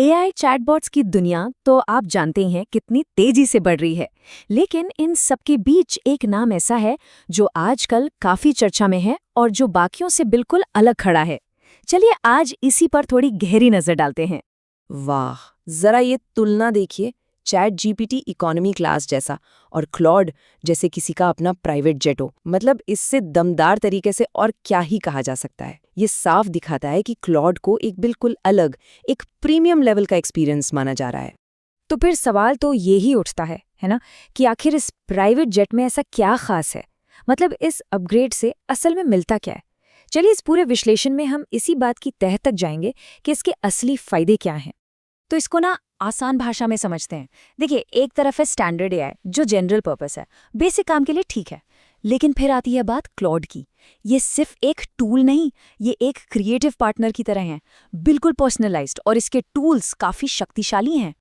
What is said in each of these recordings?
AI chatbots की दुनिया तो आप जानते हैं कितनी तेजी से बढ़ रही है। लेकिन इन सबके बीच एक नाम ऐसा है जो आजकल काफी चर्चा में है और जो बाकियों से बिल्कुल अलग खड़ा है। चलिए आज इसी पर थोड़ी गहरी नजर डालते हैं। वाह, जरा ये तुलना देखिए। चैट जीपीटी इकोनॉमी क्लास जैसा और क्लॉड जैसे किसी का अपना प्राइवेट जेट हो। मतलब इससे दमदार तरीके से और क्या ही कहा जा सकता है। ये साफ दिखाता है कि क्लॉड को एक बिल्कुल अलग, एक प्रीमियम लेवल का एक्सपीरियंस माना जा रहा है। तो फिर सवाल तो ये ही उठता है ना, कि आखिर इस प्राइवेट जेट में ऐसा क्या खास है। मतलब इस अपग्रेड से असल में मिलता क्या है। चलिए इस पूरे विश्लेषण में हम इसी बात की तह तक जाएंगे कि इसके असली फायदे क्या हैं। तो इसको ना आसान भाषा में समझते हैं। देखिए, एक तरफ है स्टैंडर्ड एआई जो जनरल पर्पस है, बेसिक काम के लिए ठीक है। लेकिन फिर आती है बात क्लॉड की। ये सिर्फ एक टूल नहीं, ये एक क्रिएटिव पार्टनर की तरह है, बिल्कुल पर्सनलाइज्ड, और इसके टूल्स काफी शक्तिशाली हैं।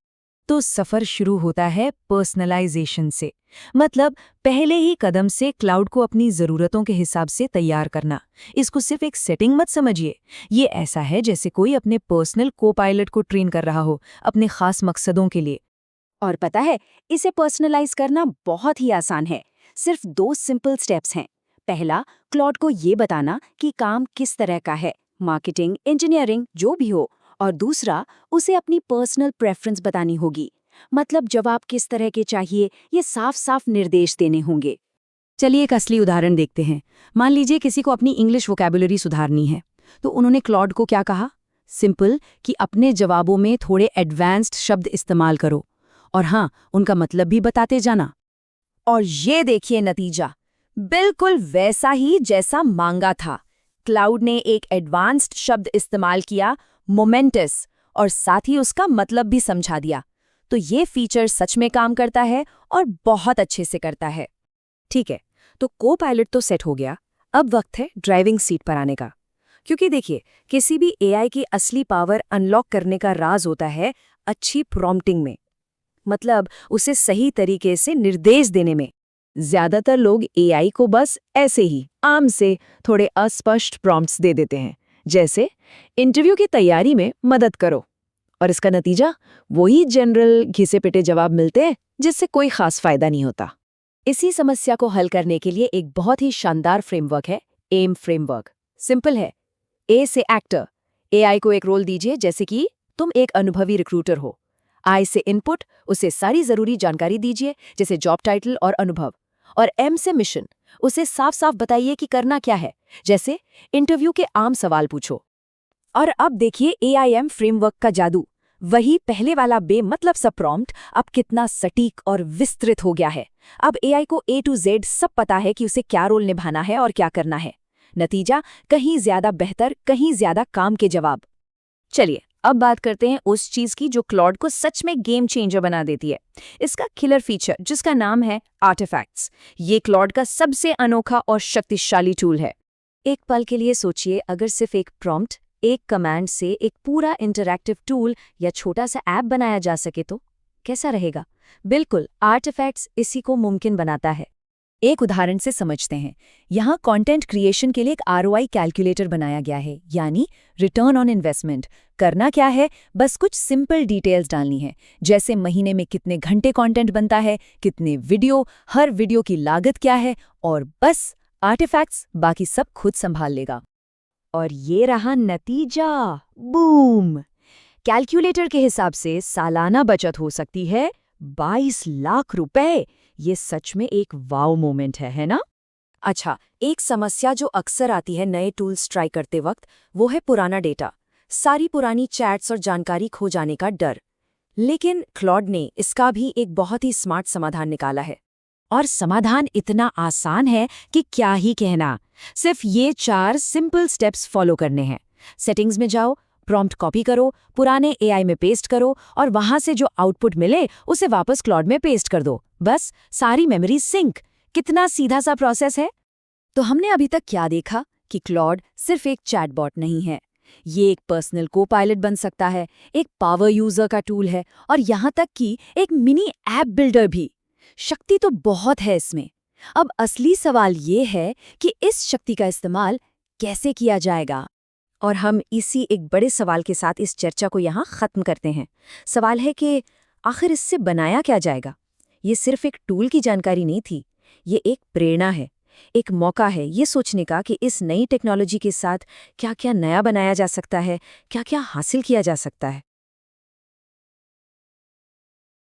तो सफर शुरू होता है पर्सनलाइजेशन से। मतलब पहले ही कदम से क्लाउड को अपनी जरूरतों के हिसाब से तैयार करना। इसको सिर्फ एक सेटिंग मत समझिए, ये ऐसा है जैसे कोई अपने पर्सनल को पायलट को ट्रेन कर रहा हो अपने खास मकसदों के लिए। और पता है, इसे पर्सनलाइज करना बहुत ही आसान है। सिर्फ 2 सिंपल स्टेप्स हैं। पहला, क्लॉड को ये बताना कि काम किस तरह का है, मार्केटिंग, इंजीनियरिंग, जो भी हो। और दूसरा, उसे अपनी पर्सनल प्रेफरेंस बतानी होगी। मतलब जवाब किस तरह के चाहिए, ये साफ साफ निर्देश देने होंगे। चलिए एक असली उदाहरण देखते हैं। मान लीजिए किसी को अपनी इंग्लिश वोकैबुलरी सुधारनी है, तो उन्होंने क्लॉड को क्या कहा? सिंपल, कि अपने जवाबों में थोड़े एडवांस्ड शब्द इस्तेमाल करो, और हाँ, उनका मतलब भी बताते जाना। और ये देखिए नतीजा, बिल्कुल वैसा ही जैसा मांगा था। क्लाउड ने एक एडवांस्ड शब्द इस्तेमाल किया, मोमेंटस, और साथ ही उसका मतलब भी समझा दिया। तो ये फीचर सच में काम करता है और बहुत अच्छे से करता है। ठीक है, तो को पायलट तो सेट हो गया। अब वक्त है ड्राइविंग सीट पर आने का। क्योंकि देखिए, किसी भी एआई की असली पावर अनलॉक करने का राज होता है अच्छी प्रॉम्प्टिंग में। मतलब उसे सही तरीके से निर्देश देने में। ज्यादातर लोग एआई को बस ऐसे ही आम से थोड़े अस्पष्ट प्रॉम्प्ट्स दे देते हैं, जैसे इंटरव्यू की तैयारी में मदद करो, और इसका नतीजा वही जनरल घिसे पिटे जवाब मिलते हैं जिससे कोई खास फायदा नहीं होता। इसी समस्या को हल करने के लिए एक बहुत ही शानदार फ्रेमवर्क है, एम फ्रेमवर्क। सिंपल है। ए से एक्टर, एआई को एक रोल दीजिए, जैसे कि तुम एक अनुभवी रिक्रूटर हो। आई से इनपुट, उसे सारी जरूरी जानकारी दीजिए, जैसे जॉब टाइटल और अनुभव। और एम से मिशन, उसे साफ साफ बताइए कि करना क्या है, जैसे इंटरव्यू के आम सवाल पूछो। और अब देखिए एआईएम फ्रेमवर्क का जादू। वही पहले वाला मतलब सब प्रॉम्प्ट अब कितना सटीक और विस्तृत हो गया है। अब एआई को A to Z सब पता है कि उसे क्या रोल निभाना है और क्या करना है। नतीजा, कहीं ज्यादा बेहतर, कहीं ज्यादा काम के जवाब। चलिए अब बात करते हैं उस चीज की जो क्लॉड को सच में गेम चेंजर बना देती है। इसका किलर फीचर, जिसका नाम है आर्टिफैक्ट्स। ये क्लॉड का सबसे अनोखा और शक्तिशाली टूल है। एक पल के लिए सोचिए, अगर सिर्फ एक प्रॉम्प्ट, एक कमांड से एक पूरा इंटरैक्टिव टूल या छोटा सा ऐप बनाया जा सके तो कैसा रहेगा। बिल्कुल, आर्टिफैक्ट्स इसी को मुमकिन बनाता है। एक उदाहरण से समझते हैं। यहाँ कंटेंट क्रिएशन के लिए एक ROI कैलकुलेटर बनाया गया है, यानी रिटर्न ऑन इन्वेस्टमेंट। करना क्या है, बस कुछ सिंपल डिटेल्स डालनी है, जैसे महीने में कितने घंटे कंटेंट बनता है, कितने वीडियो, हर वीडियो की लागत क्या है, और बस आर्टिफैक्ट्स बाकी सब खुद संभाल लेगा। और ये रहा नतीजा, बूम। कैलकुलेटर के हिसाब से सालाना बचत हो सकती है 22 लाख रुपए। ये सच में एक वाव मोमेंट है ना? अच्छा, एक समस्या जो अक्सर आती है नए टूल्स ट्राई करते वक्त, वो है पुराना डेटा। सारी पुरानी चैट्स और जानकारी खो जाने का डर। लेकिन क्लॉड ने इसका भी एक बहुत ही स्मार्ट समाधान निकाला है। और समाधान इतना आसान है कि क्या ही कहना। सिर्फ ये 4 सिंपल स्टेप्स फॉलो करने हैं। सेटिंग्स में जाओ, प्रॉम्प्ट कॉपी करो, पुराने एआई में पेस्ट करो, और वहां से जो आउटपुट मिले उसे वापस क्लॉड में पेस्ट कर दो। बस सारी मेमोरी सिंक। कितना सीधा सा प्रोसेस है। तो हमने अभी तक क्या देखा कि क्लॉड सिर्फ एक चैटबॉट नहीं है। ये एक पर्सनल को पायलट बन सकता है, एक पावर यूजर का टूल है, और यहाँ तक कि एक मिनी ऐप बिल्डर भी। शक्ति तो बहुत है इसमें। अब असली सवाल ये है कि इस शक्ति का इस्तेमाल कैसे किया जाएगा। और हम इसी एक बड़े सवाल के साथ इस चर्चा को यहाँ खत्म करते हैं। सवाल है कि आखिर इससे बनाया क्या जाएगा? ये सिर्फ एक टूल की जानकारी नहीं थी, ये एक प्रेरणा है, एक मौका है ये सोचने का कि इस नई टेक्नोलॉजी के साथ क्या क्या नया बनाया जा सकता है, क्या क्या हासिल किया जा सकता है।